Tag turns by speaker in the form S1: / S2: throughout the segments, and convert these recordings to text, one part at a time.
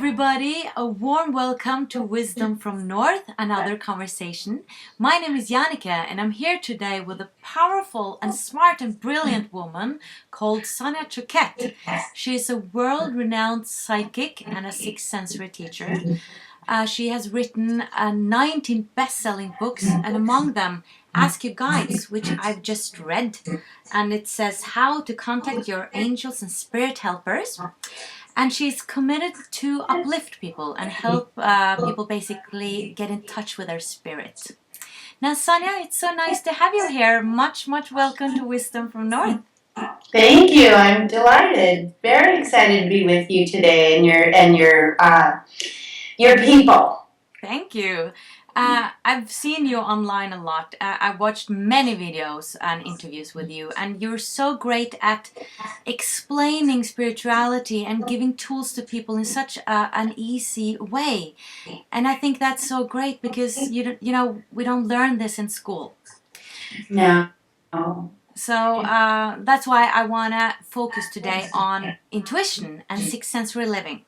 S1: everybody, a warm welcome to Wisdom from North, another conversation. My name is Jannica and I'm here today with a powerful and smart and brilliant woman called Sonia Choquette. She is a world-renowned psychic and a sixth sensory teacher. She has written 19 best-selling books, and among them Ask Your Guides, which I've just read, and it says how to contact your angels and spirit helpers. And she's committed to uplift people and help people basically get in touch with their spirit. Now, Sonia, it's so nice to have you here. Much welcome to Wisdom from North.
S2: Thank you. I'm delighted. Very excited to be with you today and your people.
S1: Thank you. I've seen you online a lot. I've watched many videos and interviews with you, and you're so great at explaining spirituality and giving tools to people in such an easy way. And I think that's so great because we don't learn this in school.
S2: No.
S1: So that's why I want to focus today on intuition and sixth sensory living.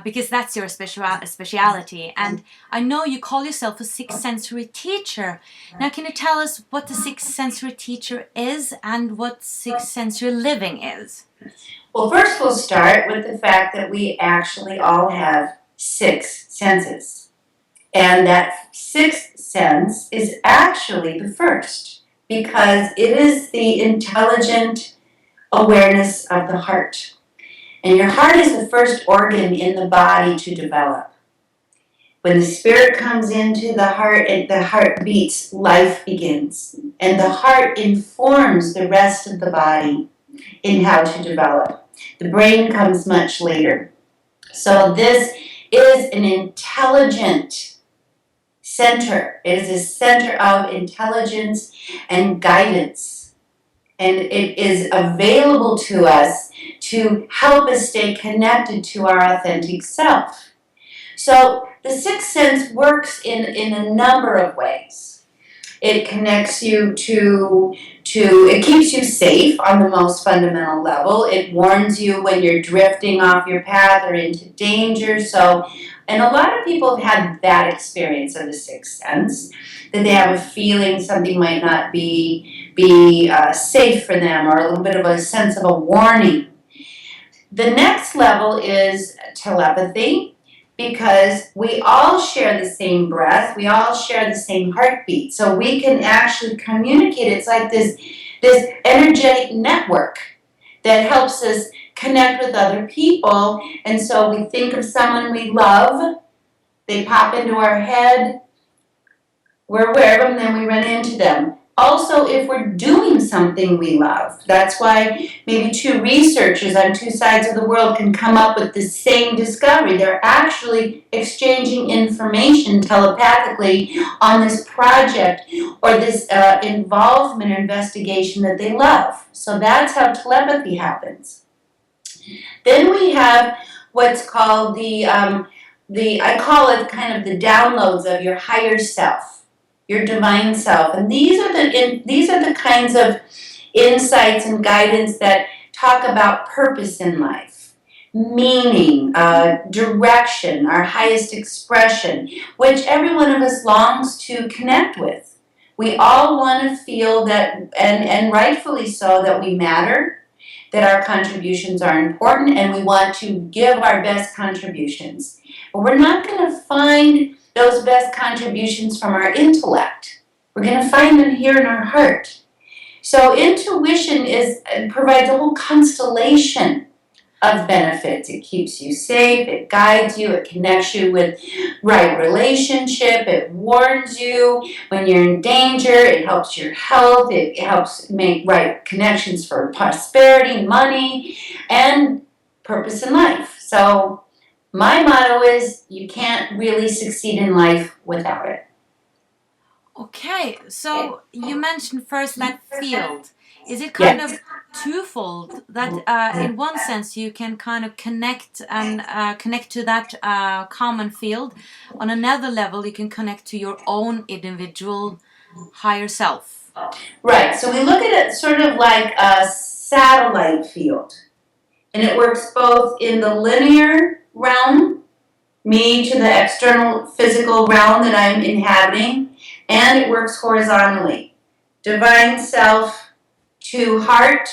S1: Because that's your speciality, and I know you call yourself a sixth sensory teacher. Now, can you tell us what the sixth sensory teacher is and what sixth sensory living is?
S2: Well, first we'll start with the fact that we actually all have six senses. And that sixth sense is actually the first, because it is the intelligent awareness of the heart. And your heart is the first organ in the body to develop. When the spirit comes into the heart beats, life begins. And the heart informs the rest of the body in how to develop. The brain comes much later. So this is an intelligent center. It is a center of intelligence and guidance. And it is available to us to help us stay connected to our authentic self. So the sixth sense works in a number of ways. It connects you it keeps you safe on the most fundamental level. It warns you when you're drifting off your path or into danger. And a lot of people have had that experience of the sixth sense, that they have a feeling something might not be safe for them, or a little bit of a sense of a warning. The next level is telepathy, because we all share the same breath, we all share the same heartbeat, so we can actually communicate. It's like this energetic network that helps us connect with other people. And so we think of someone we love, they pop into our head, we're aware of them, then we run into them. Also, if we're doing something we love, that's why maybe two researchers on two sides of the world can come up with the same discovery. They're actually exchanging information telepathically on this project or this involvement or investigation that they love. So that's how telepathy happens. Then we have what's called I call it kind of the downloads of your higher self, your divine self. And these are the kinds of insights and guidance that talk about purpose in life, meaning, direction, our highest expression, which every one of us longs to connect with. We all want to feel that, and rightfully so, that we matter, that our contributions are important, and we want to give our best contributions. But we're not going to find those best contributions from our intellect. We're going to find them here in our heart. So intuition provides a whole constellation of benefits. It keeps you safe, it guides you, it connects you with right relationship, it warns you when you're in danger, it helps your health, it helps make right connections for prosperity, money, and purpose in life. So my motto is, you can't really succeed in life without it.
S1: Okay, so you mentioned first that field. Is it kind of twofold, that in one sense you can kind of connect to that common field? On another level, you can connect to your own individual higher self.
S2: Right, so we look at it sort of like a satellite field. And it works both in the linear realm, me to the external physical realm that I'm inhabiting, and it works horizontally. Divine self to heart,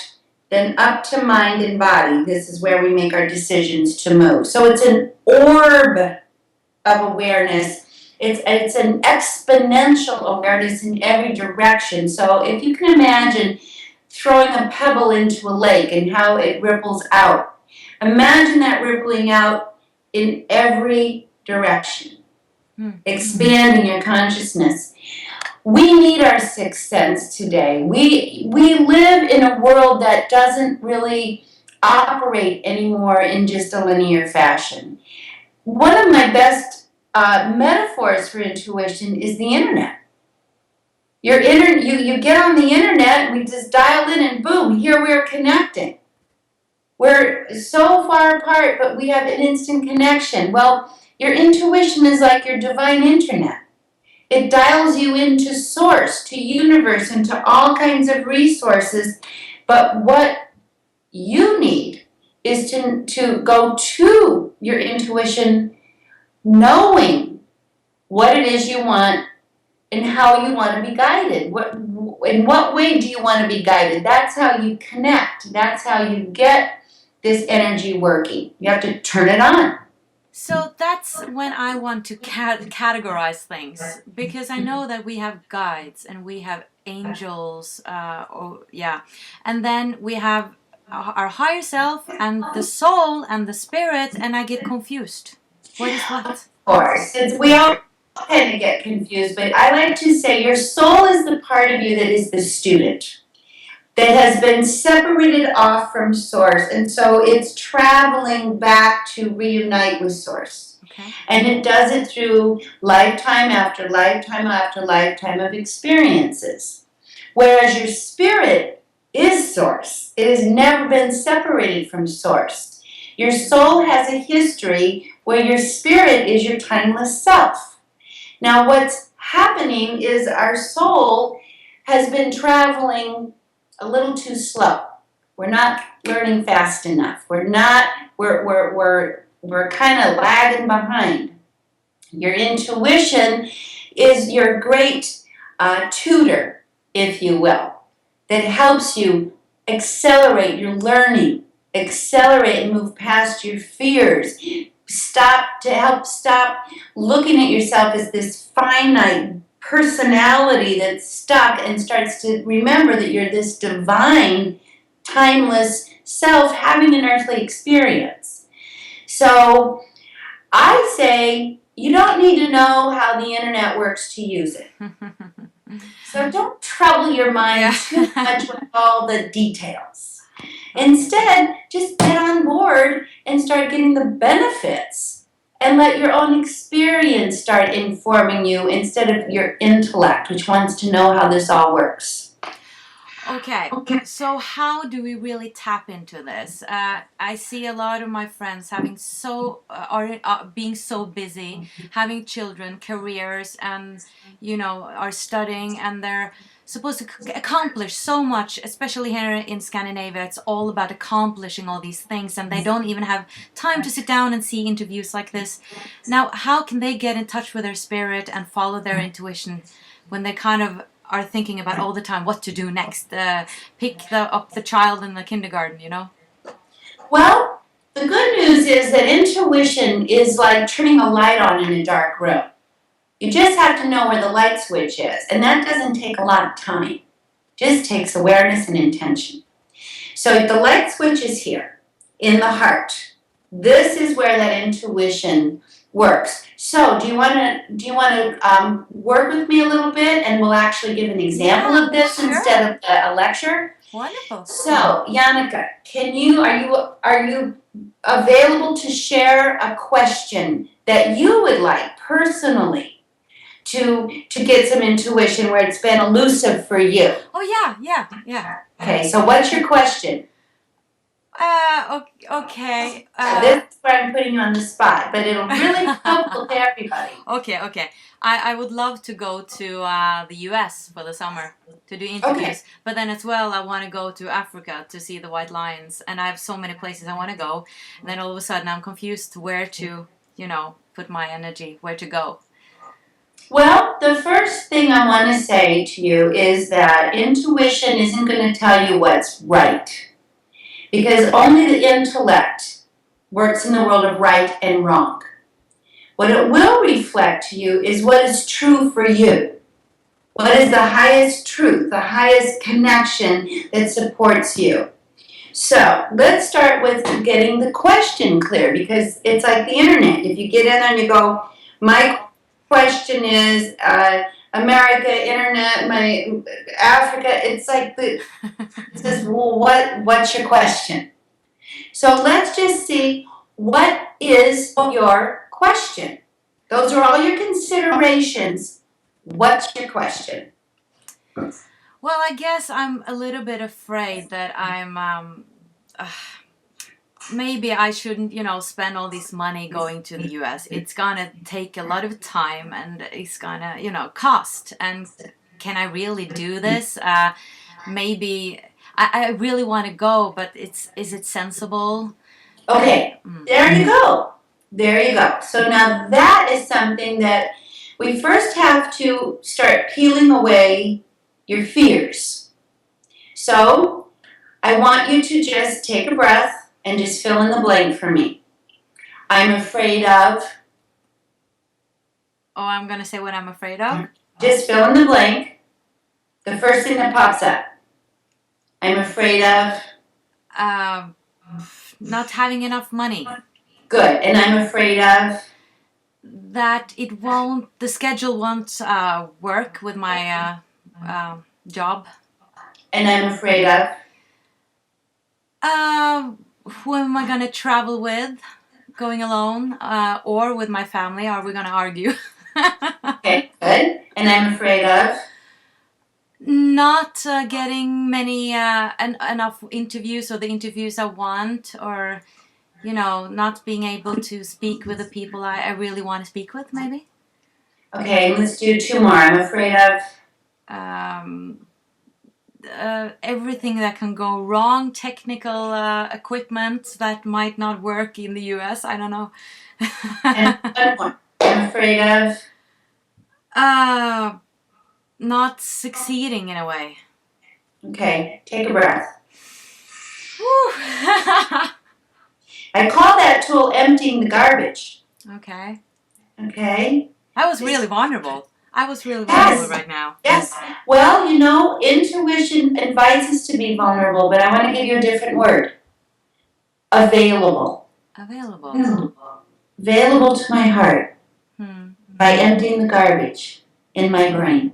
S2: then up to mind and body. This is where we make our decisions to move. So it's an orb of awareness. It's an exponential awareness in every direction. So if you can imagine throwing a pebble into a lake and how it ripples out, imagine that rippling out in every direction, expanding your consciousness. We need our sixth sense today. We live in a world that doesn't really operate anymore in just a linear fashion. One of my best metaphors for intuition is the internet. You get on the internet, we just dial in and boom, here we're connecting. We're so far apart, but we have an instant connection. Well, your intuition is like your divine internet. It dials you into source, to universe, into all kinds of resources. But what you need is to go to your intuition knowing what it is you want and how you want to be guided. In what way do you want to be guided? That's how you connect. That's how you get this energy working. You have to turn it on.
S1: So that's when I want to categorize things, because I know that we have guides and we have angels, and then we have our higher self and the soul and the spirit, and I get confused. What is what?
S2: Of course, we all tend to get confused, but I like to say your soul is the part of you that is the student, that has been separated off from source, and so it's traveling back to reunite with source.
S1: Okay.
S2: And it does it through lifetime after lifetime after lifetime of experiences. Whereas your spirit is source. It has never been separated from source. Your soul has a history where your spirit is your timeless self. Now what's happening is our soul has been traveling a little too slow. We're not learning fast enough. We're kind of lagging behind. Your intuition is your great tutor, if you will, that helps you accelerate your learning, accelerate and move past your fears. Stop looking at yourself as this finite personality that's stuck and starts to remember that you're this divine, timeless self having an earthly experience. So I say you don't need to know how the internet works to use it. So don't trouble your mind too much with all the details. Instead, just get on board and start getting the benefits and let your own experience start informing you instead of your intellect, which wants to know how this all works.
S1: Okay, so how do we really tap into this? I see a lot of my friends having being so busy, having children, careers, and are studying, and they're supposed to accomplish so much. Especially here in Scandinavia, it's all about accomplishing all these things, and they don't even have time to sit down and see interviews like this. Now, how can they get in touch with their spirit and follow their intuition when they kind of are thinking about all the time what to do next, pick up the child in the kindergarten,
S2: Well, the good news is that intuition is like turning a light on in a dark room. You just have to know where the light switch is, and that doesn't take a lot of time. It just takes awareness and intention. So if the light switch is here, in the heart, this is where that intuition works. So do you want to work with me a little bit, and we'll actually give an example of this instead of a lecture?
S1: Wonderful.
S2: So, Yannicka, are you available to share a question that you would like personally to get some intuition where it's been elusive for you?
S1: Oh yeah.
S2: Okay, so what's your question?
S1: Okay.
S2: This is where I'm putting you on the spot, but it'll really be helpful to everybody.
S1: Okay. I would love to go to the US for the summer to do interviews,
S2: Okay.
S1: but then as well I want to go to Africa to see the white lions, and I have so many places I want to go, and then all of a sudden I'm confused where to, put my energy, where to go.
S2: Well, the first thing I want to say to you is that intuition isn't going to tell you what's right, because only the intellect works in the world of right and wrong. What it will reflect to you is what is true for you. What is the highest truth, the highest connection that supports you? So let's start with getting the question clear, because it's like the internet. If you get in there and you go, my question is America, internet, my Africa, it's like it says, well, what's your question? So let's just see, what is your question? Those are all your considerations. What's your question?
S1: Well, I guess I'm a little bit afraid that maybe I shouldn't, spend all this money going to the US. It's gonna take a lot of time, and it's gonna, cost. And can I really do this? Maybe I really want to go, but is it sensible?
S2: Okay, there you go. There you go. So now that is something that we first have to start peeling away your fears. So I want you to just take a breath and just fill in the blank for me. I'm afraid of.
S1: Oh, I'm gonna say what I'm afraid of.
S2: Just fill in the blank. The first thing that pops up. I'm afraid of.
S1: Um, Not having enough money.
S2: Good. And I'm afraid of.
S1: That the schedule won't work with my job.
S2: And I'm afraid of.
S1: Who am I gonna travel with? Going alone or with my family? Are we gonna argue?
S2: Okay, good. And I'm afraid of.
S1: Not getting many enough interviews, or the interviews I want, or not being able to speak with the people I really want to speak with, maybe.
S2: Okay, let's do two more. I'm afraid of.
S1: Everything that can go wrong, technical equipment that might not work in the US. I don't know.
S2: And one more. I'm afraid of.
S1: Not succeeding in a way.
S2: Okay, take a breath.
S1: Whew.
S2: I call that tool emptying the garbage.
S1: Okay.
S2: Okay?
S1: I was really vulnerable. Right now.
S2: Yes. Well, intuition invites us to be vulnerable, but I want to give you a different word. Available.
S1: Available.
S2: Available to my heart by emptying the garbage in my brain.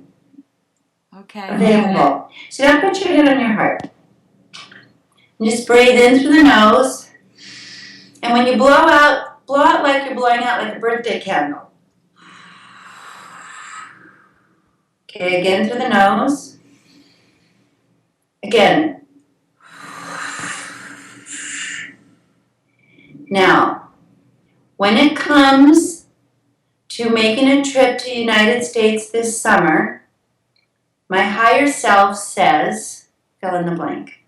S1: Okay.
S2: Available. So now put your hand on your heart. And just breathe in through the nose. And when you blow out like you're blowing out like a birthday candle. Okay, again through the nose. Again. Now, when it comes to making a trip to the United States this summer, my higher self says, fill in the blank.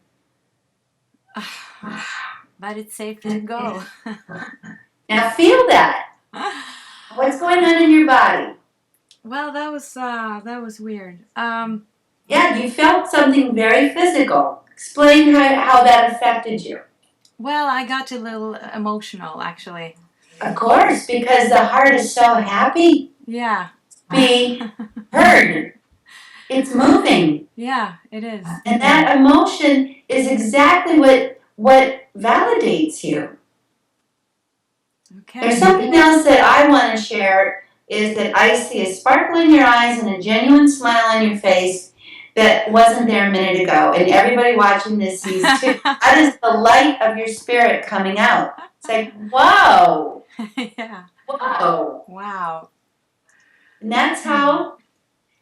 S1: But it's safe to go.
S2: Now feel that. What's going on in your body?
S1: Well, that was weird.
S2: Yeah, you felt something very physical. Explain how that affected you.
S1: Well, I got a little emotional, actually.
S2: Of course, because the heart is so happy.
S1: Yeah.
S2: Be heard. It's moving.
S1: Yeah, it is.
S2: And that emotion is exactly what validates you.
S1: Okay.
S2: There's something else that I want to share, is that I see a sparkle in your eyes and a genuine smile on your face that wasn't there a minute ago. And everybody watching this sees too. That is the light of your spirit coming out. It's like, whoa.
S1: Yeah.
S2: Whoa.
S1: Wow.
S2: And that's how,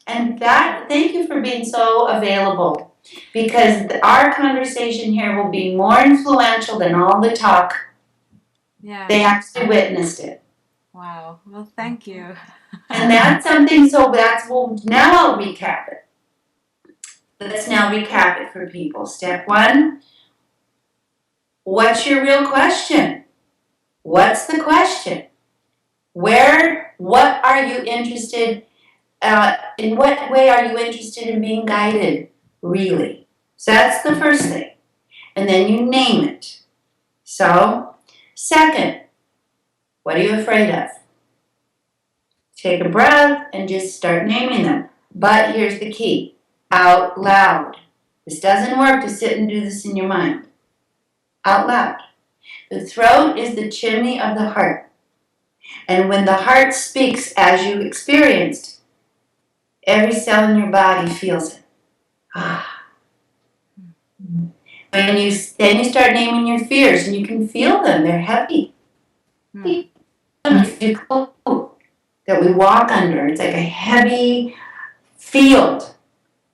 S2: thank you for being so available. Because our conversation here will be more influential than all the talk.
S1: Yeah.
S2: They actually witnessed it.
S1: Wow. Well, thank you.
S2: And that's something, now I'll recap it. Let's now recap it for people. Step 1, what's your real question? What's the question? What are you interested, in what way are you interested in being guided, really? So that's the first thing. And then you name it. So, second, what are you afraid of? Take a breath and just start naming them. But here's the key, out loud. This doesn't work to sit and do this in your mind. Out loud. The throat is the chimney of the heart. And when the heart speaks as you experienced, every cell in your body feels it. Then you start naming your fears, and you can feel them. They're heavy. That we walk under. It's like a heavy field.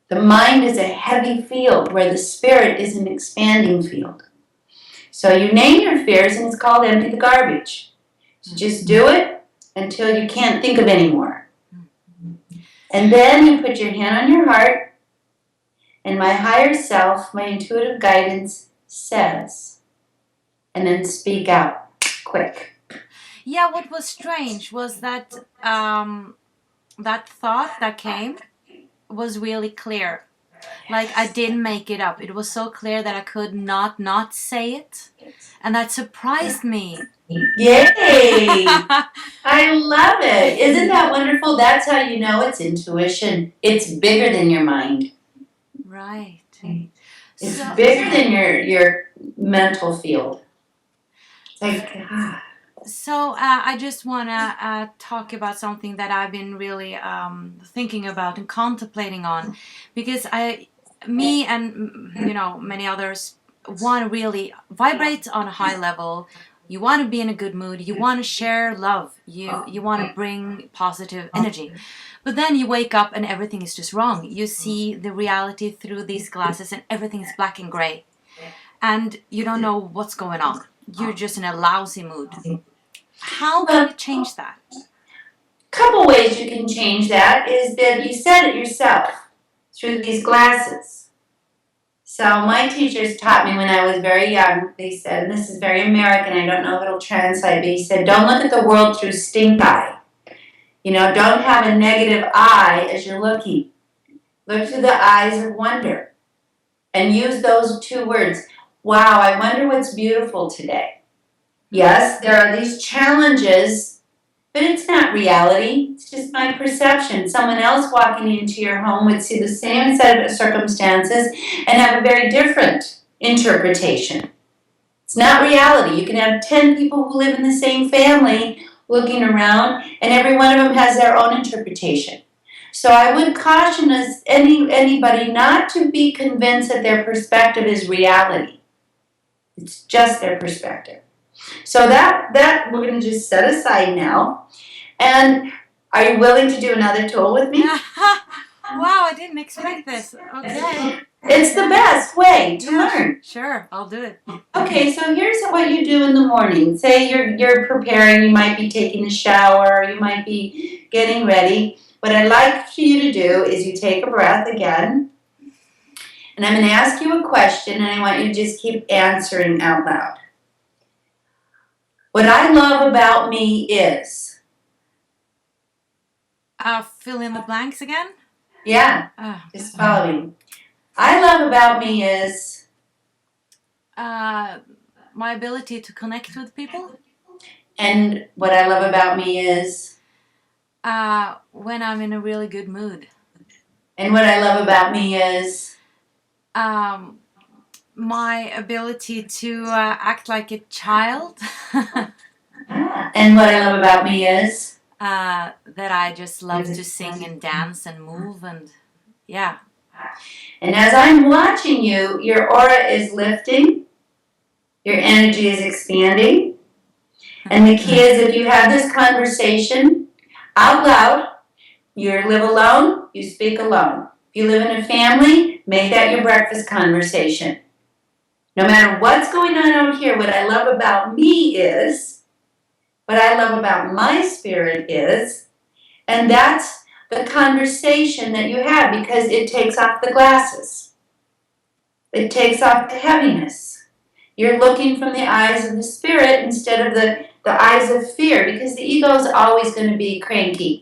S2: The mind is a heavy field where the spirit is an expanding field. So you name your fears, and it's called empty the garbage. So just do it until you can't think of any more. And then you put your hand on your heart, and my higher self, my intuitive guidance says, and then speak out quick.
S1: Yeah, what was strange was that that thought that came was really clear. Like, I didn't make it up. It was so clear that I could not say it. And that surprised me.
S2: Yay! I love it. Isn't that wonderful? That's how you know it's intuition. It's bigger than your mind.
S1: Right.
S2: It's bigger than your mental field. It's like,
S1: So I just want to talk about something that I've been really thinking about and contemplating on, because me and many others want to really vibrate on a high level. You want to be in a good mood. You want to share love. You want to bring positive energy. But then you wake up and everything is just wrong. You see the reality through these glasses and everything is black and gray. And you don't know what's going on. You're just in a lousy mood. How can you change that?
S2: A couple ways you can change that is that you said it yourself through these glasses. So my teachers taught me when I was very young, they said, and this is very American, I don't know if it'll translate, but he said, don't look at the world through stink eye. Don't have a negative eye as you're looking. Look through the eyes of wonder. And use those 2 words. Wow, I wonder what's beautiful today. Yes, there are these challenges, but it's not reality. It's just my perception. Someone else walking into your home would see the same set of circumstances and have a very different interpretation. It's not reality. You can have 10 people who live in the same family looking around, and every one of them has their own interpretation. So I would caution anybody not to be convinced that their perspective is reality. It's just their perspective. So that we're going to just set aside now. And are you willing to do another tool with me?
S1: Wow, I didn't expect this. Okay.
S2: It's the best way to learn.
S1: Sure, I'll do it.
S2: Okay, so here's what you do in the morning. Say you're preparing, you might be taking a shower, you might be getting ready. What I'd like for you to do is you take a breath again. And I'm going to ask you a question, and I want you to just keep answering out loud. What I love about me is...
S1: Fill in the blanks again?
S2: Yeah, just follow me. I love about me is...
S1: my ability to connect with people.
S2: And what I love about me is...
S1: when I'm in a really good mood.
S2: And what I love about me is...
S1: my ability to act like a child.
S2: And what I love about me is...
S1: that I just love to sing and dance and move, and yeah.
S2: And as I'm watching you, your aura is lifting, your energy is expanding, and the key is if you have this conversation out loud, you live alone, you speak alone. If you live in a family, make that your breakfast conversation. No matter what's going on out here, what I love about me is, what I love about my spirit is, and that's the conversation that you have because it takes off the glasses. It takes off the heaviness. You're looking from the eyes of the spirit instead of the eyes of fear because the ego is always going to be cranky.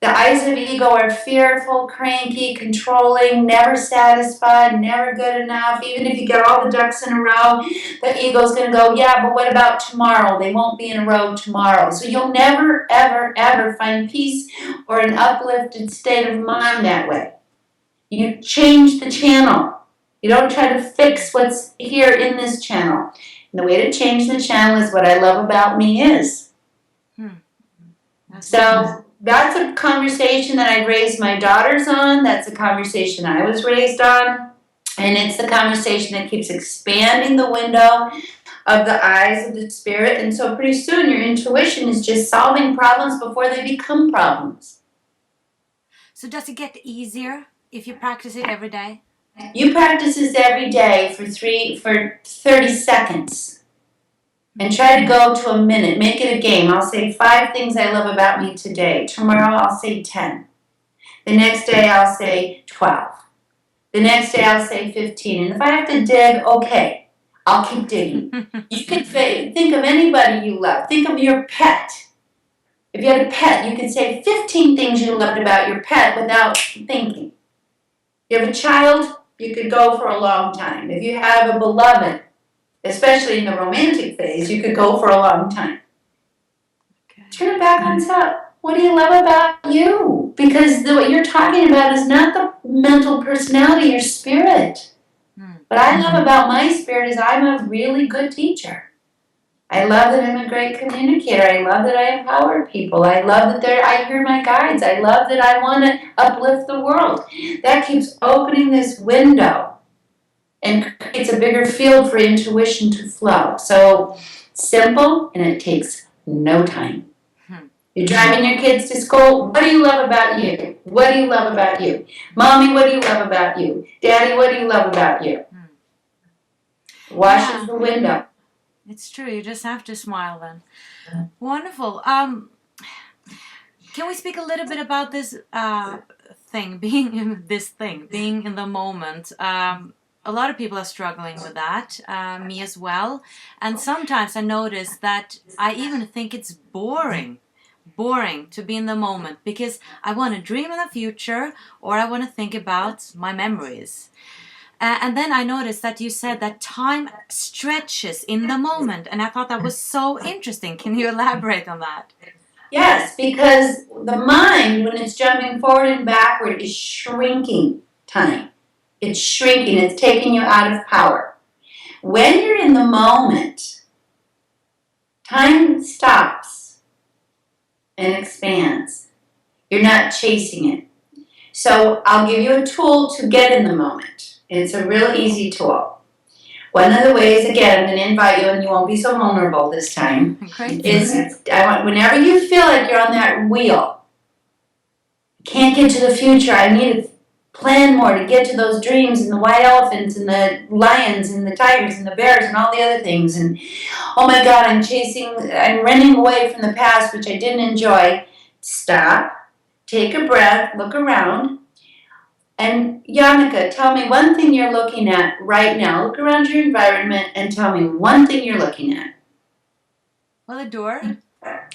S2: The eyes of ego are fearful, cranky, controlling, never satisfied, never good enough. Even if you get all the ducks in a row, the ego's going to go, yeah, but what about tomorrow? They won't be in a row tomorrow. So you'll never, ever, ever find peace or an uplifted state of mind that way. You change the channel. You don't try to fix what's here in this channel. And the way to change the channel is what I love about me is. So that's a conversation that I raised my daughters on. That's a conversation I was raised on. And it's the conversation that keeps expanding the window of the eyes of the spirit. And so pretty soon your intuition is just solving problems before they become problems.
S1: So does it get easier if you practice it every day?
S2: You practice this every day for 30 seconds. And try to go to a minute. Make it a game. I'll say 5 things I love about me today. Tomorrow I'll say 10. The next day I'll say 12. The next day I'll say 15. And if I have to dig, okay, I'll keep digging. You can think of anybody you love. Think of your pet. If you had a pet, you could say 15 things you loved about your pet without thinking. If you have a child, you could go for a long time. If you have a beloved, especially in the romantic phase, you could go for a long time. Okay. Turn it back on top. What do you love about you? Because what you're talking about is not the mental personality, your spirit. What I love about my spirit is I'm a really good teacher. I love that I'm a great communicator. I love that I empower people. I love that I hear my guides. I love that I want to uplift the world. That keeps opening this window and creates a bigger field for intuition to flow. So simple, and it takes no time. You're driving your kids to school. What do you love about you? What do you love about you? Mommy, what do you love about you? Daddy, what do you love about you? Washes the window.
S1: It's true. You just have to smile then. Wonderful. Can we speak a little bit about this being in the moment? A lot of people are struggling with that, me as well. And sometimes I notice that I even think it's boring to be in the moment because I want to dream in the future or I want to think about my memories. And then I noticed that you said that time stretches in the moment. And I thought that was so interesting. Can you elaborate on that?
S2: Yes, because the mind, when it's jumping forward and backward, is shrinking time. It's shrinking. It's taking you out of power. When you're in the moment, time stops and expands. You're not chasing it. So I'll give you a tool to get in the moment. It's a real easy tool. One of the ways, again, I'm going to invite you, and you won't be so vulnerable this time, is whenever you feel like you're on that wheel, can't get to the future, I need to plan more to get to those dreams and the white elephants and the lions and the tigers and the bears and all the other things. And oh my God, I'm running away from the past, which I didn't enjoy. Stop, take a breath, look around. And Yannicka, tell me one thing you're looking at right now. Look around your environment and tell me one thing you're looking at.
S1: Well, a door.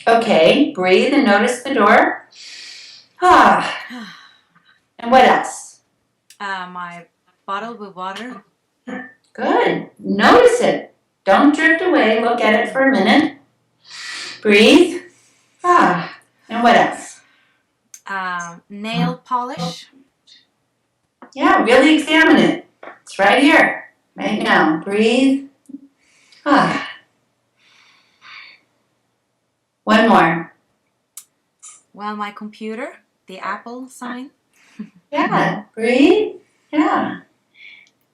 S2: Okay, breathe and notice the door. And what else?
S1: My bottle with water.
S2: Good. Notice it. Don't drift away. Look at it for a minute. Breathe. And what else?
S1: Nail polish.
S2: Yeah, really examine it. It's right here, right now. Breathe. One more.
S1: Well, my computer, the Apple sign.
S2: Yeah, breathe. Yeah.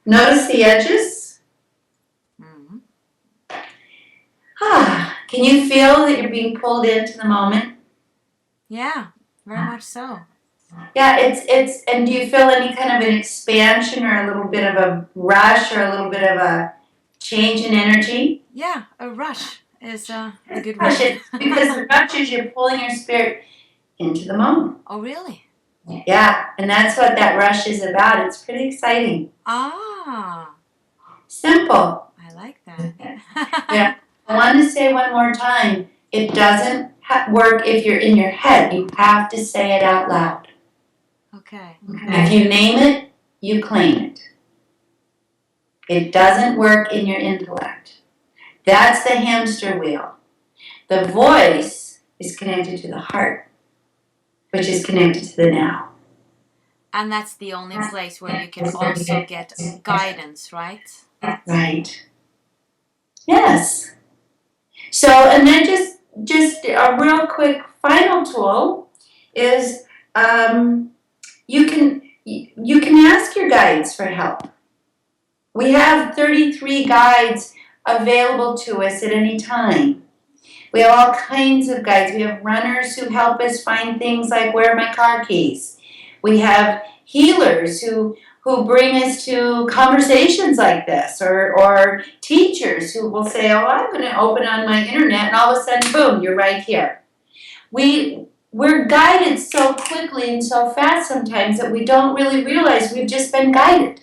S2: Notice the edges.
S1: Mm-hmm.
S2: Can you feel that you're being pulled into the moment?
S1: Yeah, very much so.
S2: Yeah, it's and do you feel any kind of an expansion or a little bit of a rush or a little bit of a change in energy?
S1: Yeah, a rush is the good
S2: Rush
S1: word.
S2: it because the rush is you're pulling your spirit into the moment.
S1: Oh, really?
S2: Yeah, and that's what that rush is about. It's pretty exciting.
S1: Ah,
S2: Simple.
S1: I like that.
S2: Yeah. I want to say one more time. It doesn't work if you're in your head. You have to say it out loud.
S1: Okay.
S2: If you name it, you claim it. It doesn't work in your intellect. That's the hamster wheel. The voice is connected to the heart, which is connected to the now.
S1: And that's the only place where you can also get guidance, right?
S2: Right. Yes. So, and then just a real quick final tool is you can ask your guides for help. We have 33 guides available to us at any time. We have all kinds of guides. We have runners who help us find things like where are my car keys. We have healers who bring us to conversations like this, or teachers who will say, oh, I'm going to open on my internet, and all of a sudden, boom, you're right here. We're guided so quickly and so fast sometimes that we don't really realize we've just been guided.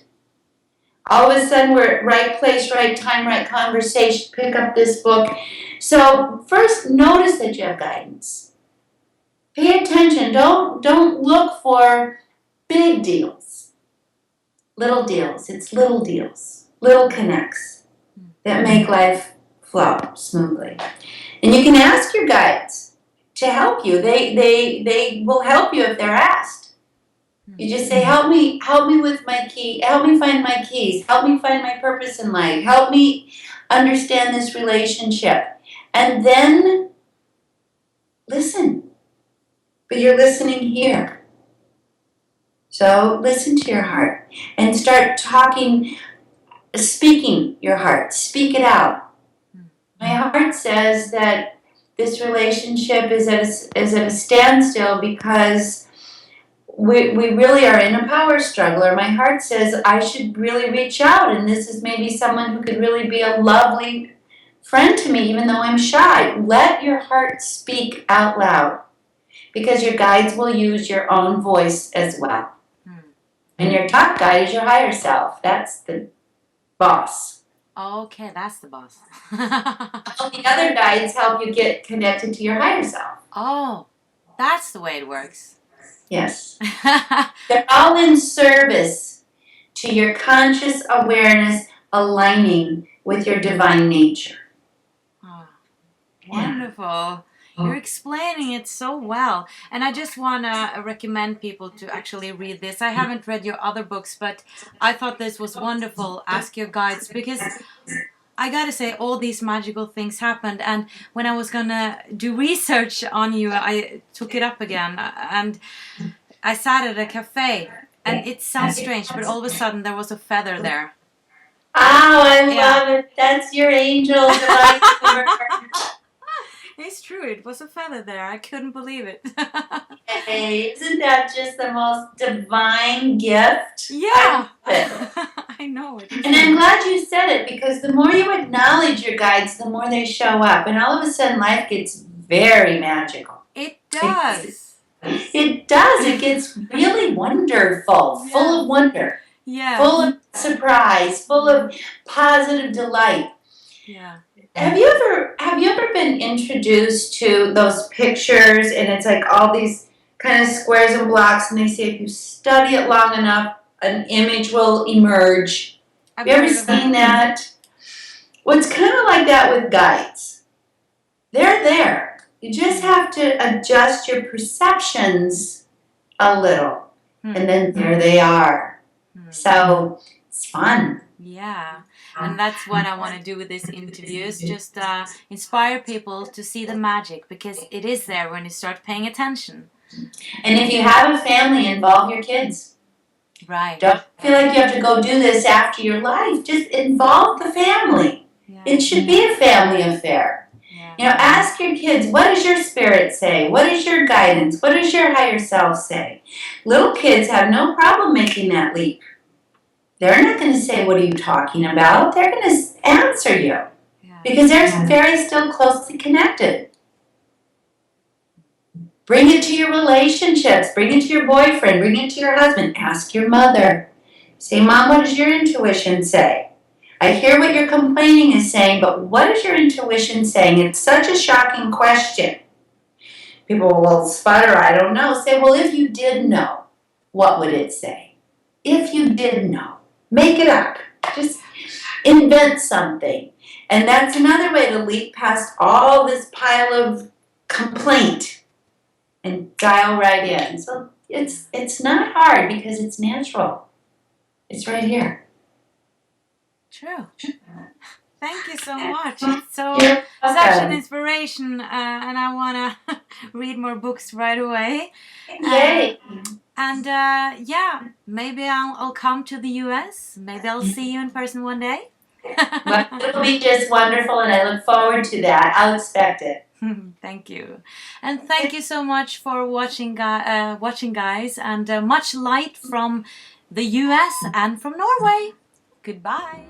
S2: All of a sudden, we're at right place, right time, right conversation. Pick up this book. So first, notice that you have guidance. Pay attention. Don't look for big deals. Little deals. It's little deals. Little connects that make life flow smoothly. And you can ask your guides to help you. They will help you if they're asked. You just say, help me with my key, help me find my keys, help me find my purpose in life, help me understand this relationship. And then listen. But you're listening here. So listen to your heart and start speaking your heart. Speak it out. My heart says that this relationship is at a standstill because we really are in a power struggle. Or my heart says I should really reach out, and this is maybe someone who could really be a lovely friend to me, even though I'm shy. Let your heart speak out loud, because your guides will use your own voice as well. And your top guide is your higher self. That's the boss.
S1: Okay, that's the boss.
S2: All the other guides help you get connected to your higher self.
S1: Oh, that's the way it works.
S2: Yes. They're all in service to your conscious awareness aligning with your divine nature.
S1: Oh, wonderful. You're explaining it so well. And I just want to recommend people to actually read this. I haven't read your other books, but I thought this was wonderful. Ask your guides, because I gotta say, all these magical things happened. And when I was gonna do research on you, I took it up again. And I sat at a cafe. And it sounds strange, but all of a sudden there was a feather there.
S2: Oh, I love it. That's your angel divine.
S1: It's true, it was a feather there. I couldn't believe it.
S2: Hey, isn't that just the most divine gift?
S1: Yeah. I know it.
S2: And I'm glad you said it, because the more you acknowledge your guides, the more they show up. And all of a sudden, life gets very magical.
S1: It does.
S2: It does. It gets really wonderful, full of wonder, full of surprise, full of positive delight.
S1: Yeah.
S2: Have you ever been introduced to those pictures, and it's like all these kind of squares and blocks, and they say if you study it long enough, an image will emerge. Have you ever seen that? Well, it's kind of like that with guides. They're there. You just have to adjust your perceptions a little, and then there they are. So it's fun.
S1: Yeah, and that's what I want to do with this interview, is just inspire people to see the magic, because it is there when you start paying attention.
S2: And if you have a family, involve your kids.
S1: Right.
S2: Don't feel like you have to go do this after your life. Just involve the family. Yeah. It should be a family affair. Yeah. Ask your kids, what does your spirit say? What is your guidance? What does your higher self say? Little kids have no problem making that leap. They're not going to say, what are you talking about? They're going to answer you because they're very still closely connected. Bring it to your relationships. Bring it to your boyfriend. Bring it to your husband. Ask your mother. Say, Mom, what does your intuition say? I hear what your complaining is saying, but what is your intuition saying? It's such a shocking question. People will sputter, I don't know. Say, well, if you did know, what would it say? If you did know, make it up. Just invent something. And that's another way to leap past all this pile of complaint and dial right in. So it's not hard because it's natural. It's right here.
S1: True. Thank you so much. It's such an inspiration, and I want to read more books right away.
S2: Yay!
S1: Maybe I'll come to the US. Maybe I'll see you in person one day.
S2: Well, it'll be just wonderful, and I look forward to that. I'll expect it.
S1: Thank you. And thank you so much for watching, guys, and much light from the US and from Norway. Goodbye.